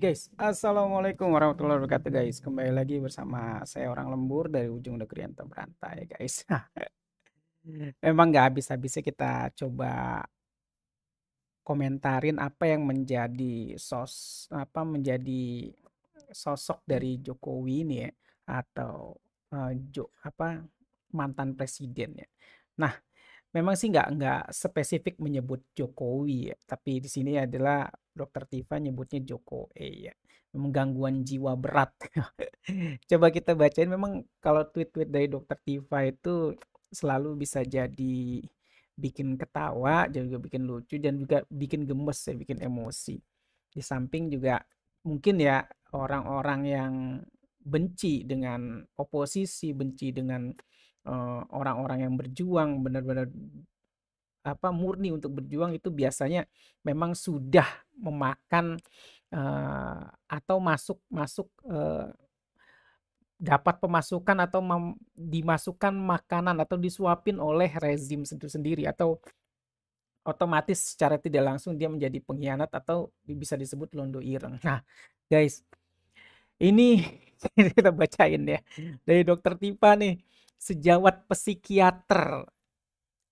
Guys, assalamualaikum warahmatullahi wabarakatuh guys. Kembali lagi bersama saya orang lembur dari ujung negeri yang tak berantai guys. Memang nggak habis-habisnya kita coba komentarin apa yang menjadi menjadi sosok dari Jokowi ini ya, atau mantan presiden ya. Nah, memang sih nggak spesifik menyebut Jokowi ya, tapi di sini adalah Dokter Tiva nyebutnya Joko E ya. Memang gangguan jiwa berat. Coba kita bacain, memang kalau tweet-tweet dari Dokter Tiva itu selalu bisa jadi bikin ketawa, juga bikin lucu dan juga bikin gemes ya, bikin emosi. Di samping juga mungkin ya orang-orang yang benci dengan oposisi, benci dengan orang-orang yang berjuang benar-benar murni untuk berjuang, itu biasanya memang sudah memakan atau masuk masuk dapat pemasukan atau dimasukkan makanan atau disuapin oleh rezim itu sendiri, atau otomatis secara tidak langsung dia menjadi pengkhianat atau bisa disebut londo ireng. Nah, guys, ini kita bacain ya dari Dokter Tipa nih. Sejawat psikiater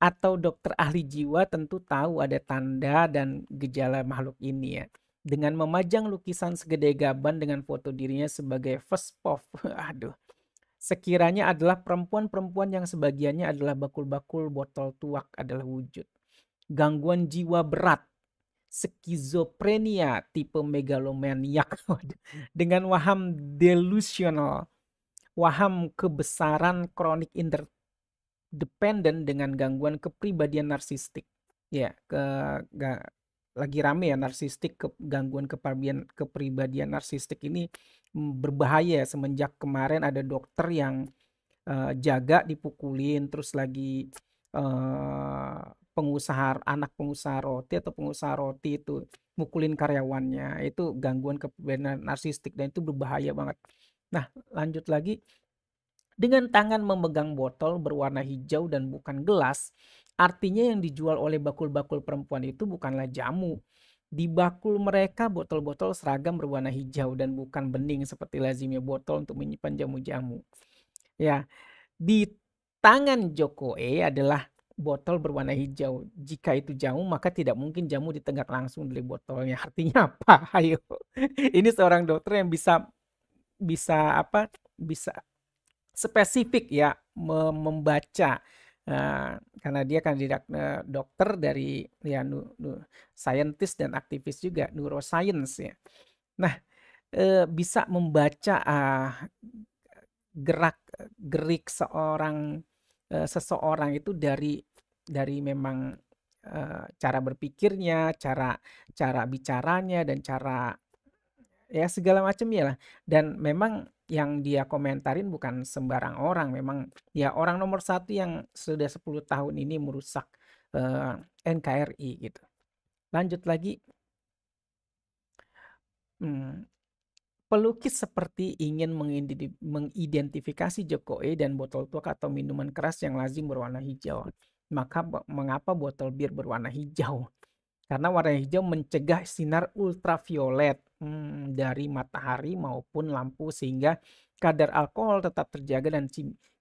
atau dokter ahli jiwa tentu tahu ada tanda dan gejala makhluk ini ya. Dengan memajang lukisan segede gaban dengan foto dirinya sebagai Vespov. Aduh. Sekiranya adalah perempuan-perempuan yang sebagiannya adalah bakul-bakul botol tuak adalah wujud. Gangguan jiwa berat, skizofrenia tipe megalomaniak dengan waham delusional, waham kebesaran kronik interdependen dengan gangguan kepribadian narsistik. Ya, lagi rame ya narsistik, gangguan kepribadian narsistik ini berbahaya semenjak kemarin ada dokter yang jaga dipukulin, terus lagi anak pengusaha roti atau pengusaha roti itu mukulin karyawannya. Itu gangguan kepribadian narsistik dan itu berbahaya banget. Nah, lanjut lagi. Dengan tangan memegang botol berwarna hijau dan bukan gelas, artinya yang dijual oleh bakul-bakul perempuan itu bukanlah jamu. Di bakul mereka botol-botol seragam berwarna hijau dan bukan bening seperti lazimnya botol untuk menyimpan jamu-jamu. Ya, di tangan Joko E adalah botol berwarna hijau. Jika itu jamu, maka tidak mungkin jamu ditegak langsung dari botolnya. Artinya apa? Ayo. Ini seorang dokter yang bisa bisa bisa spesifik ya membaca, karena dia kandidat dokter dari ya saintis dan aktivis juga neuroscience ya. Nah, bisa membaca gerak-gerik seseorang itu dari memang cara berpikirnya, cara bicaranya dan cara ya segala macam ya lah. Dan memang yang dia komentarin bukan sembarang orang, memang ya orang nomor satu yang sudah 10 tahun ini merusak NKRI gitu. Lanjut lagi. Pelukis seperti ingin mengidentifikasi Jokowi dan botol tuak atau minuman keras yang lazim berwarna hijau. Maka mengapa botol bir berwarna hijau? Karena warna hijau mencegah sinar ultraviolet dari matahari maupun lampu sehingga kadar alkohol tetap terjaga dan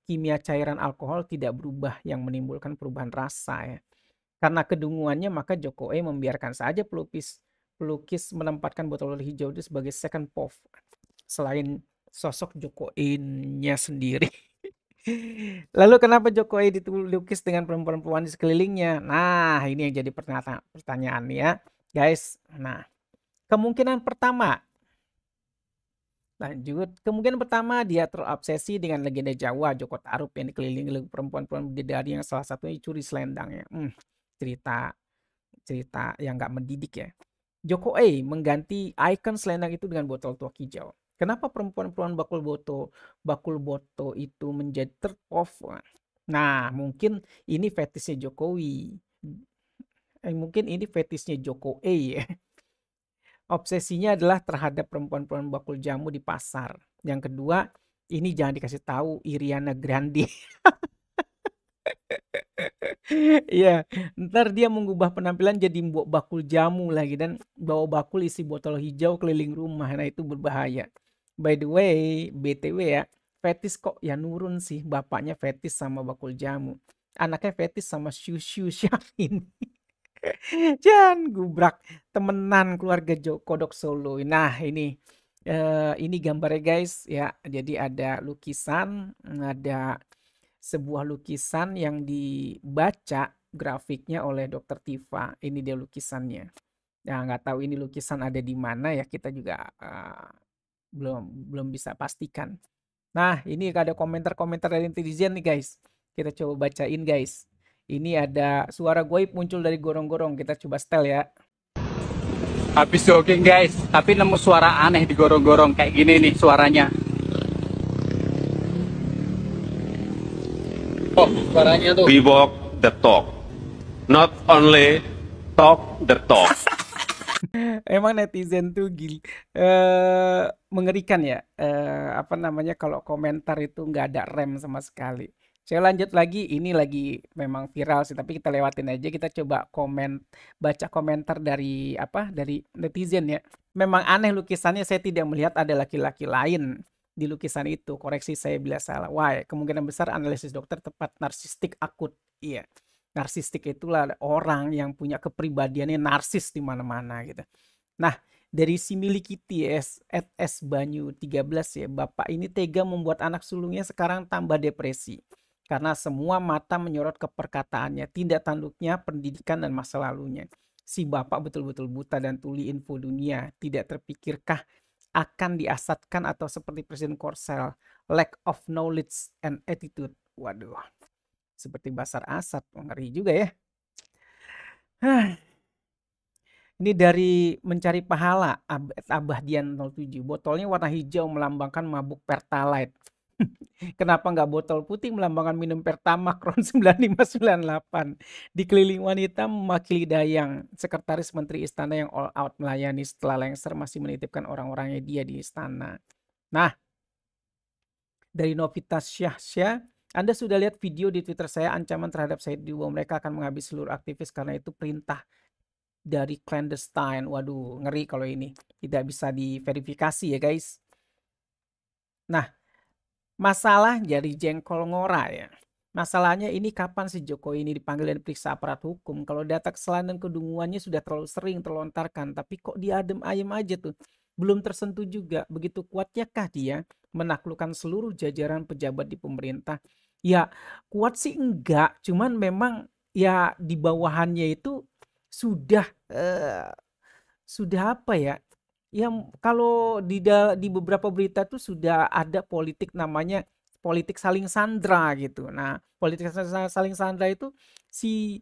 kimia cairan alkohol tidak berubah yang menimbulkan perubahan rasa ya. Karena kedunguannya maka Jokowi membiarkan saja pelukis menempatkan botol hijau itu sebagai second pov selain sosok Jokowi-nya sendiri. Lalu kenapa Jokowi dilukis dengan perempuan-perempuan di sekelilingnya? Nah, ini yang jadi pertanyaan ya, guys. Nah, kemungkinan pertama, lanjut. Kemungkinan pertama dia terobsesi dengan legenda Jawa Joko Tarub yang dikelilingi oleh perempuan-perempuan bidadari yang salah satunya curi selendang ya. Cerita yang nggak mendidik ya. Jokowi mengganti ikon selendang itu dengan botol tuak hijau. Kenapa perempuan-perempuan bakul boto itu menjadi terpov? Nah, mungkin ini fetisnya Jokowi. Mungkin ini fetisnya Jokowi ya. Obsesinya adalah terhadap perempuan-perempuan bakul jamu di pasar. Yang kedua, ini jangan dikasih tahu Iriana Grande. Iya, ntar dia mengubah penampilan jadi mbok bakul jamu lagi dan bawa bakul isi botol hijau keliling rumah. Nah, itu berbahaya. By the way, BTW ya, fetis kok ya nurun sih. Bapaknya fetis sama bakul jamu. Anaknya fetis sama Shushu Syahrini. Jangan gubrak temenan keluarga Kodok Solo. Nah, ini gambarnya guys ya. Jadi ada lukisan, ada sebuah lukisan yang dibaca grafiknya oleh Dokter Tifa. Ini dia lukisannya. Ya nggak tahu ini lukisan ada di mana ya, kita juga belum belum bisa pastikan. Nah, ini ada komentar-komentar dari netizen nih guys. Kita coba bacain guys. Ini ada suara goib muncul dari gorong-gorong. Kita coba setel ya. Habis jogging guys, tapi nemu suara aneh di gorong-gorong kayak gini nih suaranya. Oh, suaranya tuh. We walk the talk, not only talk the talk. Emang netizen tuh mengerikan ya. Apa namanya kalau komentar itu nggak ada rem sama sekali. Saya lanjut lagi, ini lagi memang viral sih, tapi kita lewatin aja. Kita coba baca komentar dari netizen ya. Memang aneh lukisannya, saya tidak melihat ada laki-laki lain di lukisan itu. Koreksi saya bila salah. Wah, kemungkinan besar analisis dokter tepat narsistik akut. Iya. Narsistik itulah orang yang punya kepribadiannya narsis di mana-mana gitu. Nah, dari si Milikiti S Banyu 13 ya, bapak ini tega membuat anak sulungnya sekarang tambah depresi. Karena semua mata menyorot ke perkataannya, tindak tanduknya, pendidikan, dan masa lalunya. Si bapak betul-betul buta dan tuli info dunia. Tidak terpikirkah akan diasatkan atau seperti Presiden Korsel, lack of knowledge and attitude. Waduh. Seperti Basar Asad, ngeri juga ya. Ini dari Mencari Pahala, Abah Dian 07. Botolnya warna hijau melambangkan mabuk Pertalite. Kenapa nggak botol putih melambangkan minum Pertamax Ron 9598? Dikeliling wanita memakili dayang. Sekretaris Menteri Istana yang all out melayani setelah lengser masih menitipkan orang-orangnya dia di istana. Nah, dari Novitas Syahsyah, Anda sudah lihat video di Twitter saya ancaman terhadap Said Didu bahwa mereka akan menghabis seluruh aktivis karena itu perintah dari clandestine. Waduh, ngeri kalau ini. Tidak bisa diverifikasi ya guys. Nah, masalah jadi jengkol ngora ya. Masalahnya ini kapan si Jokowi ini dipanggil dan diperiksa aparat hukum? Kalau data kesalahan dan kedunguannya sudah terlalu sering terlontarkan, tapi kok dia adem ayem aja tuh. Belum tersentuh juga. Begitu kuatnya kah dia menaklukkan seluruh jajaran pejabat di pemerintah? Ya kuat sih enggak, cuman memang ya di bawahannya itu sudah apa ya? Ya kalau di beberapa berita tuh sudah ada politik namanya politik saling sandra gitu. Nah, politik saling sandra itu si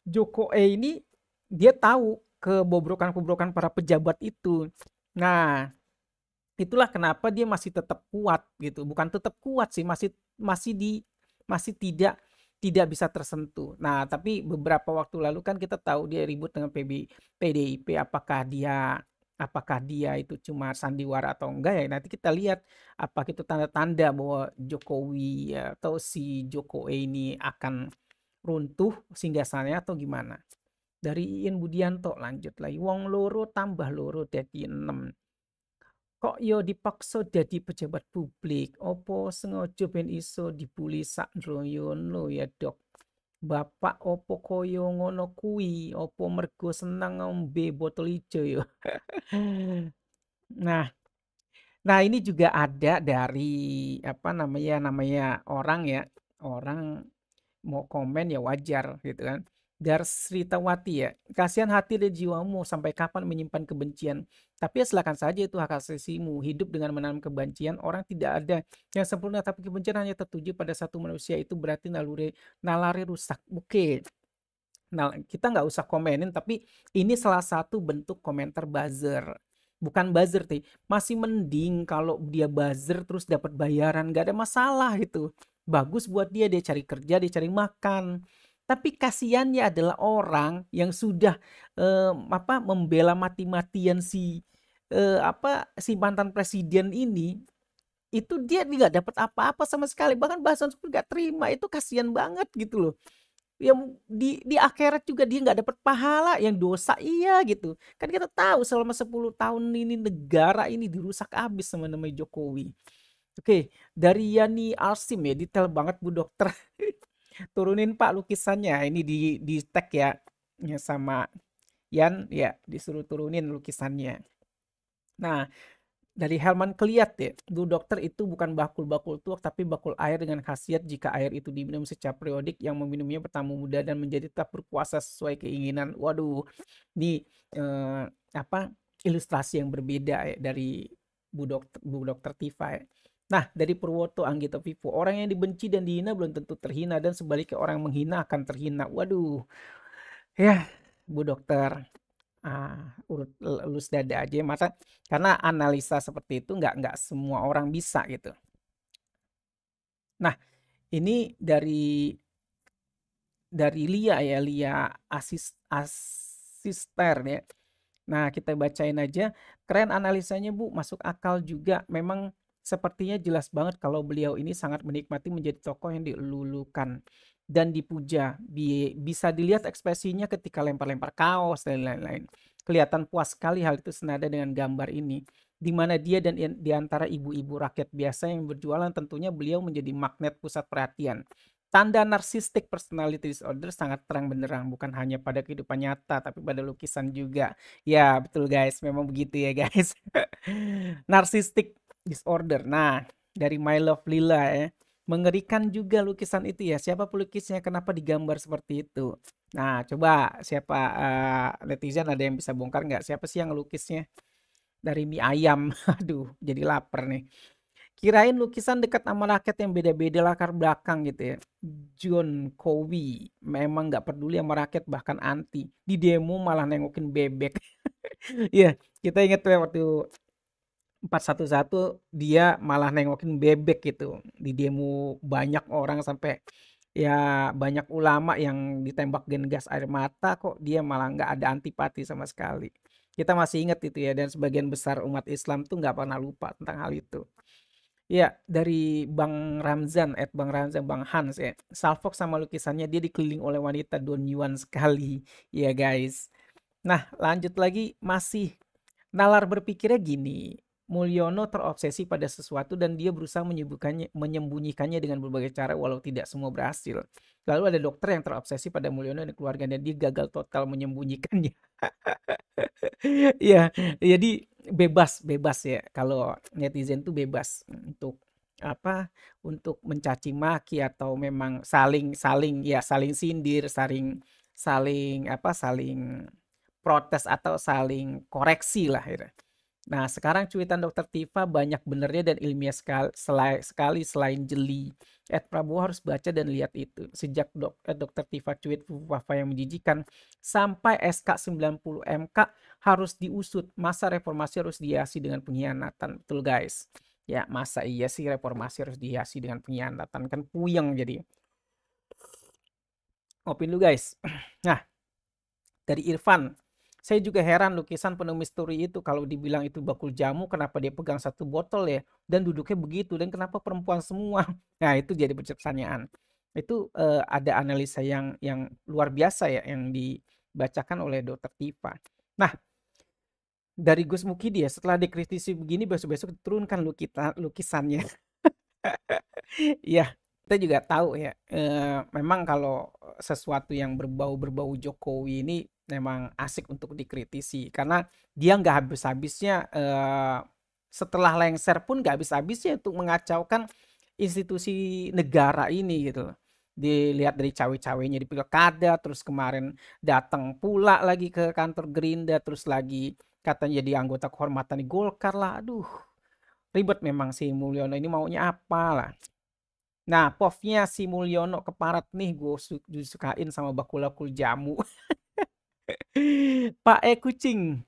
Joko ini dia tahu kebobrokan-kebobrokan para pejabat itu. Nah, itulah kenapa dia masih tetap kuat gitu. Bukan tetap kuat sih, masih tidak bisa tersentuh. Nah, tapi beberapa waktu lalu kan kita tahu dia ribut dengan PDIP, apakah dia itu cuma sandiwara atau enggak ya. Nanti kita lihat apakah itu tanda-tanda bahwa Jokowi atau si Jokowi ini akan runtuh singgasananya atau gimana. Dari Iin Budianto lanjut lagi. Wong loro tambah loro dadi 6. Kok yo dipaksa jadi pejabat publik? Opo sengaja ben iso dibuli sak ndroyono ya dok? Bapak opo koyo ngono kuwi? Opo mergo senang ngombe botol ijo yo? Nah, ini juga ada dari namanya orang ya, orang mau komen ya wajar gitu kan. Darsritawati ya, kasihan hati dan jiwamu sampai kapan menyimpan kebencian. Tapi ya silakan saja itu hak asasimu. Hidup dengan menanam kebencian, orang tidak ada yang sempurna, tapi kebencian hanya tertuju pada satu manusia, itu berarti nalari rusak. Oke. Nah, kita nggak usah komenin, tapi ini salah satu bentuk komentar buzzer. Bukan buzzer sih, masih mending kalau dia buzzer terus dapat bayaran, nggak ada masalah gitu. Bagus buat dia cari kerja, dia cari makan. Tapi kasihannya adalah orang yang sudah membela mati-matian si mantan presiden ini, itu dia nggak dapat apa-apa sama sekali, bahkan bahasan pun nggak terima. Itu kasihan banget gitu loh. yang di akhirat juga dia nggak dapat pahala, yang dosa iya gitu. Kan kita tahu selama 10 tahun ini negara ini dirusak habis sama namanya Jokowi. Oke, dari Yani Arsim ya, detail banget Bu Dokter. Turunin Pak lukisannya, ini di tag ya, ya sama Yan ya, disuruh turunin lukisannya. Nah, dari Herman Kliat ya, Bu Dokter itu bukan bakul-bakul tuak tapi bakul air dengan khasiat jika air itu diminum secara periodik yang meminumnya bertambah muda dan menjadi tetap berkuasa sesuai keinginan. Waduh, ini apa ilustrasi yang berbeda ya dari Bu Dokter Tifa ya. Nah, dari Purwoto Anggito Vivo, orang yang dibenci dan dihina belum tentu terhina dan sebaliknya orang yang menghina akan terhina. Waduh, ya Bu Dokter. Urut lulus dada aja masa karena analisa seperti itu nggak semua orang bisa gitu. Nah, ini dari Lia ya, Lia Asister ya. Nah, kita bacain aja. Keren analisanya, Bu. Masuk akal juga. Memang sepertinya jelas banget kalau beliau ini sangat menikmati menjadi tokoh yang dilulukan dan dipuja. Bisa dilihat ekspresinya ketika lempar-lempar kaos dan lain-lain. Kelihatan puas sekali hal itu senada dengan gambar ini. Di mana dia dan di antara ibu-ibu rakyat biasa yang berjualan tentunya beliau menjadi magnet pusat perhatian. Tanda narcissistic personality disorder sangat terang benderang bukan hanya pada kehidupan nyata tapi pada lukisan juga. Ya, betul guys, memang begitu ya guys. Narcissistic disorder. Nah, dari My Love Lila ya. Mengerikan juga lukisan itu ya. Siapa pelukisnya? Kenapa digambar seperti itu? Nah, coba siapa netizen ada yang bisa bongkar nggak? Siapa sih yang ngelukisnya? Dari mie ayam. Aduh, jadi lapar nih. Kirain lukisan dekat sama rakyat yang beda-beda latar belakang gitu ya. John Cowie memang nggak peduli sama rakyat bahkan anti. Di demo malah nengokin bebek. Iya, kita inget tuh ya waktu 411 dia malah nengokin bebek gitu. Di demo banyak orang sampai ya banyak ulama yang ditembak gen gas air mata kok dia malah nggak ada antipati sama sekali. Kita masih ingat itu ya dan sebagian besar umat Islam tuh nggak pernah lupa tentang hal itu. Ya, dari Bang Ramzan, Bang Ramzan, Bang Hans ya. Salfok sama lukisannya dia dikeliling oleh wanita Don Yuan sekali. Ya guys. Nah, lanjut lagi masih nalar berpikirnya gini. Mulyono terobsesi pada sesuatu dan dia berusaha menyembunyikannya dengan berbagai cara walau tidak semua berhasil. Lalu ada dokter yang terobsesi pada Mulyono dan keluarganya dia gagal total menyembunyikannya. Iya, jadi bebas ya kalau netizen tuh bebas untuk apa, untuk mencaci maki atau memang saling sindir, saling saling apa, saling protes atau saling koreksi lah gitu. Nah, sekarang cuitan Dokter Tifa banyak benernya dan ilmiah sekali selain jeli. Prabowo harus baca dan lihat itu. Sejak Dokter Tifa tweet Wafa yang menjijikan sampai SK 90 MK harus diusut. Masa reformasi harus dihiasi dengan pengkhianatan. Betul guys. Ya, masa iya sih reformasi harus dihiasi dengan pengkhianatan? Kan puyeng jadi. Opin lu guys. Nah, dari Irfan. Saya juga heran lukisan penuh misteri itu kalau dibilang itu bakul jamu kenapa dia pegang satu botol ya dan duduknya begitu dan kenapa perempuan semua. Nah, itu jadi pertanyaan. Itu ada analisa yang luar biasa ya yang dibacakan oleh Dokter Tifa. Nah, dari Gus Mukidi ya setelah dikritisi begini besok-besok turunkan lukisannya. Iya, kita juga tahu ya, memang kalau sesuatu yang berbau-berbau Jokowi ini memang asik untuk dikritisi karena dia nggak habis-habisnya setelah lengser pun nggak habis-habisnya untuk mengacaukan institusi negara ini gitu. Dilihat dari cawe-cawenya di pilkada, terus kemarin datang pula lagi ke kantor Gerindra, terus lagi katanya jadi anggota kehormatan di Golkar lah. Aduh, ribet memang si Mulyono ini maunya apa lah. Nah, POV-nya si Mulyono keparat nih, gue disukain sama bakul-bakul jamu. Pak Kucing,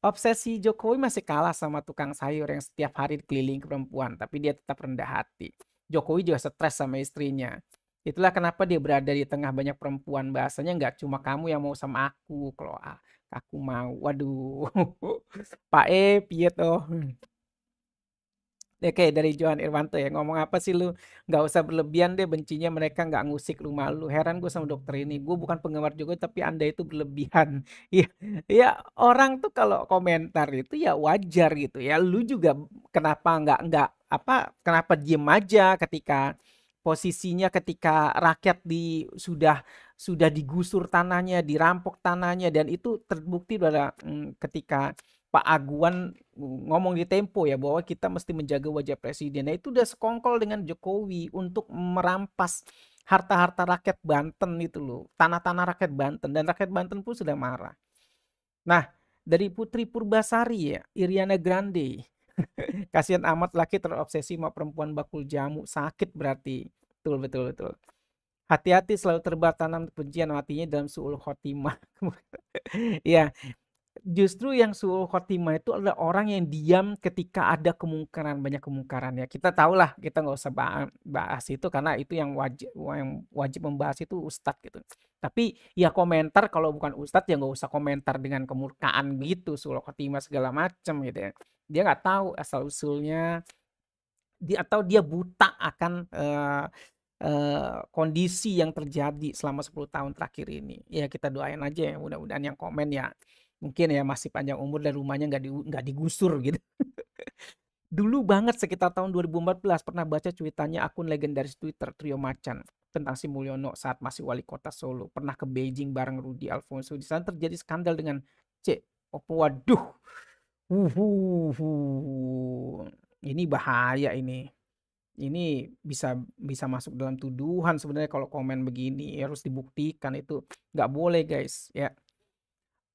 obsesi Jokowi masih kalah sama tukang sayur yang setiap hari keliling ke perempuan, tapi dia tetap rendah hati. Jokowi juga stres sama istrinya. Itulah kenapa dia berada di tengah banyak perempuan. Bahasanya nggak cuma kamu yang mau sama aku, kalau aku mau. Waduh, Pak piye toh? Ya kayak dari Johan Irwanto ya, ngomong apa sih lu, nggak usah berlebihan deh bencinya mereka nggak ngusik rumah lu. Heran gue sama dokter ini, gue bukan penggemar juga tapi anda itu berlebihan. Iya, ya orang tuh kalau komentar itu ya wajar gitu ya. Lu juga kenapa nggak apa, kenapa diem aja ketika posisinya ketika rakyat sudah digusur tanahnya, dirampok tanahnya dan itu terbukti pada ketika Pak Aguan ngomong di Tempo ya bahwa kita mesti menjaga wajah presiden. Nah, itu udah sekongkol dengan Jokowi untuk merampas harta-harta rakyat Banten itu loh. Tanah-tanah rakyat Banten dan rakyat Banten pun sudah marah. Nah, dari Putri Purbasari ya, Iriana Grande. Kasihan amat laki terobsesi sama perempuan bakul jamu, sakit berarti. Betul betul betul. Hati-hati selalu terbawa tanam kebencian matinya dalam suul khotimah. Iya, justru yang suul khotimah itu adalah orang yang diam ketika ada kemungkaran, banyak kemungkaran ya. Kita tahulah, kita nggak usah bahas itu karena itu yang wajib membahas itu ustadz gitu. Tapi ya komentar kalau bukan ustadz ya nggak usah komentar dengan kemurkaan gitu, suul khotimah segala macam gitu ya. Dia nggak tahu asal usulnya, atau dia buta akan kondisi yang terjadi selama 10 tahun terakhir ini. Ya kita doain aja ya mudah-mudahan yang komen ya mungkin ya masih panjang umur dan rumahnya nggak digusur gitu. Dulu banget sekitar tahun 2014 pernah baca cuitannya akun legendaris Twitter Trio Macan tentang Sri Mulyono saat masih wali kota Solo. Pernah ke Beijing bareng Rudi Alfonso. Di sana terjadi skandal dengan C. Waduh. Ini bahaya ini. Ini bisa bisa masuk dalam tuduhan sebenarnya kalau komen begini harus dibuktikan itu nggak boleh guys ya.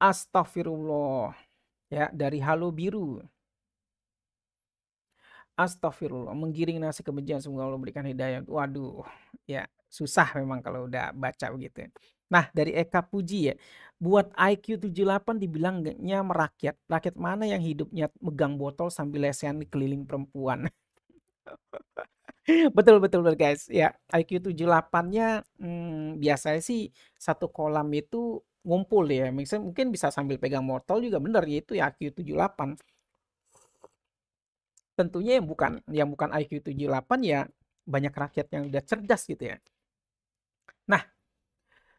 Astagfirullah ya dari Halo Biru. Astagfirullah menggiring nasi kebencian semoga Allah berikan hidayah. Waduh ya susah memang kalau udah baca begitu. Nah dari Eka Puji ya buat IQ 78 dibilangnya merakyat. Rakyat mana yang hidupnya megang botol sambil lesehan keliling perempuan. Betul betul betul guys. Ya, IQ 78-nya biasanya sih satu kolam itu ngumpul ya. Misalnya mungkin bisa sambil pegang botol juga bener ya itu ya IQ 78. Tentunya yang bukan IQ 78 ya banyak rakyat yang udah cerdas gitu ya. Nah,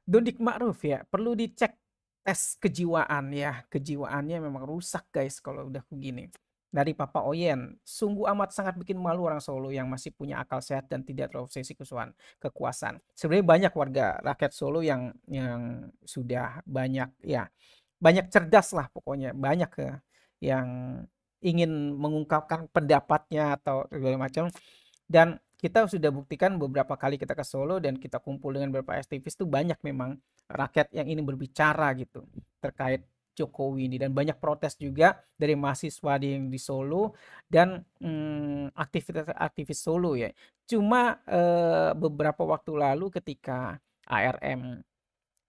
Dodik Ma'ruf ya perlu dicek tes kejiwaan ya. Kejiwaannya memang rusak guys kalau udah begini. Dari Papa Oyen, sungguh amat sangat bikin malu orang Solo yang masih punya akal sehat dan tidak terobsesi kekuasaan. Sebenarnya banyak warga rakyat Solo yang sudah banyak ya, banyak cerdas lah pokoknya, banyak yang ingin mengungkapkan pendapatnya atau segala macam. Dan kita sudah buktikan beberapa kali kita ke Solo dan kita kumpul dengan beberapa aktivis tuh banyak memang rakyat yang ingin berbicara gitu terkait Jokowi ini dan banyak protes juga dari mahasiswa di Solo dan aktivitas-aktivis Solo ya. Cuma beberapa waktu lalu ketika ARM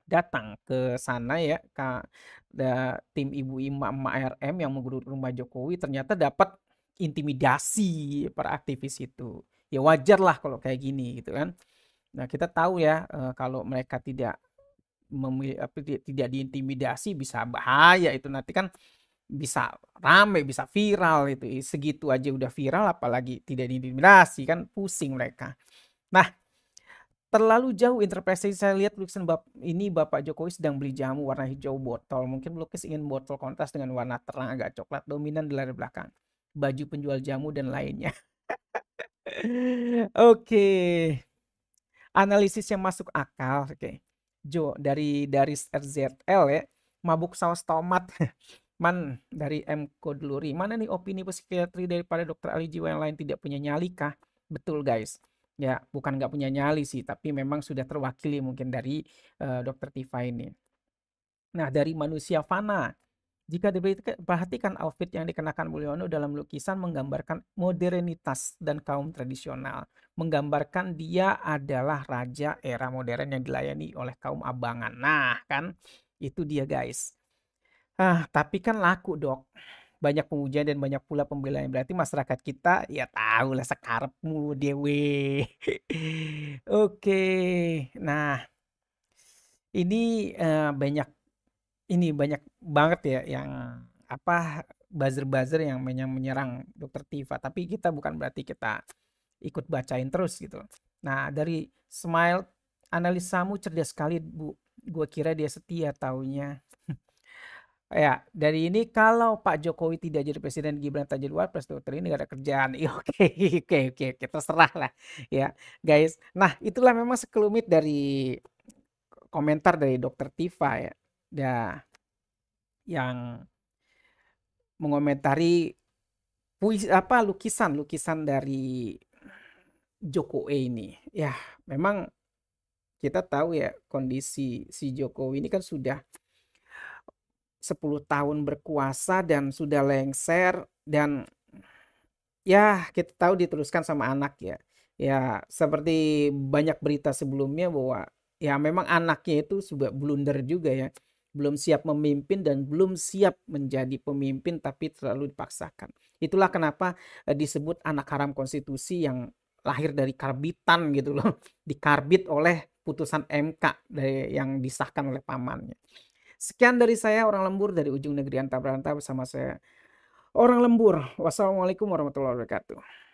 datang ke sana ya, tim ibu emak-emak ARM yang menggeruduk rumah Jokowi ternyata dapat intimidasi para aktivis itu. Ya wajar lah kalau kayak gini gitu kan. Nah kita tahu ya kalau mereka tidak diintimidasi bisa bahaya itu nanti kan bisa rame bisa viral itu segitu aja udah viral apalagi tidak diintimidasi kan pusing mereka. Nah terlalu jauh interpretasi saya lihat lukisan ini Bapak Jokowi sedang beli jamu warna hijau botol mungkin pelukis ingin botol kontras dengan warna terang agak coklat dominan di layar belakang baju penjual jamu dan lainnya. Oke. Analisis yang masuk akal. Oke. Jo dari RZL ya. Mabuk saus tomat. Man dari M Kodluri. Mana nih opini psikiatri daripada dokter ahli jiwa yang lain tidak punya nyali kah? Betul guys. Ya, bukan nggak punya nyali sih, tapi memang sudah terwakili mungkin dari dokter Tifa ini. Nah, dari manusia fana. Jika diperhatikan outfit yang dikenakan Mulyono dalam lukisan menggambarkan modernitas dan kaum tradisional. Menggambarkan dia adalah raja era modern yang dilayani oleh kaum abangan. Nah kan itu dia guys. Tapi kan laku dok. Banyak pemujian dan banyak pula pembelaan. Berarti masyarakat kita ya tahu lah sekarepmu dewe. Oke. Nah ini banyak banget ya yang apa buzzer-buzzer yang menyerang Dokter Tiva, tapi kita bukan berarti kita ikut bacain terus gitu. Nah, dari Smile, "Analisamu cerdas sekali, Bu. Gua kira dia setia, taunya." Ya, dari ini, "Kalau Pak Jokowi tidak jadi presiden, Gibran tak jadi wapres, dokter ini nggak ada kerjaan." Iya, oke, terserah lah ya, guys. Nah, itulah memang sekelumit dari komentar dari Dokter Tiva ya. Yang mengomentari lukisan dari Jokowi ini. Ya, memang kita tahu ya kondisi si Jokowi ini kan sudah 10 tahun berkuasa dan sudah lengser, dan ya kita tahu diteruskan sama anak ya. Ya, seperti banyak berita sebelumnya bahwa ya memang anaknya itu sudah blunder juga ya. Belum siap memimpin dan belum siap menjadi pemimpin, tapi terlalu dipaksakan. Itulah kenapa disebut anak haram konstitusi yang lahir dari karbitan gitu loh. Dikarbit oleh putusan MK yang disahkan oleh pamannya. Sekian dari saya, orang lembur dari ujung negeri antah berantah, bersama saya, orang lembur. Wassalamualaikum warahmatullahi wabarakatuh.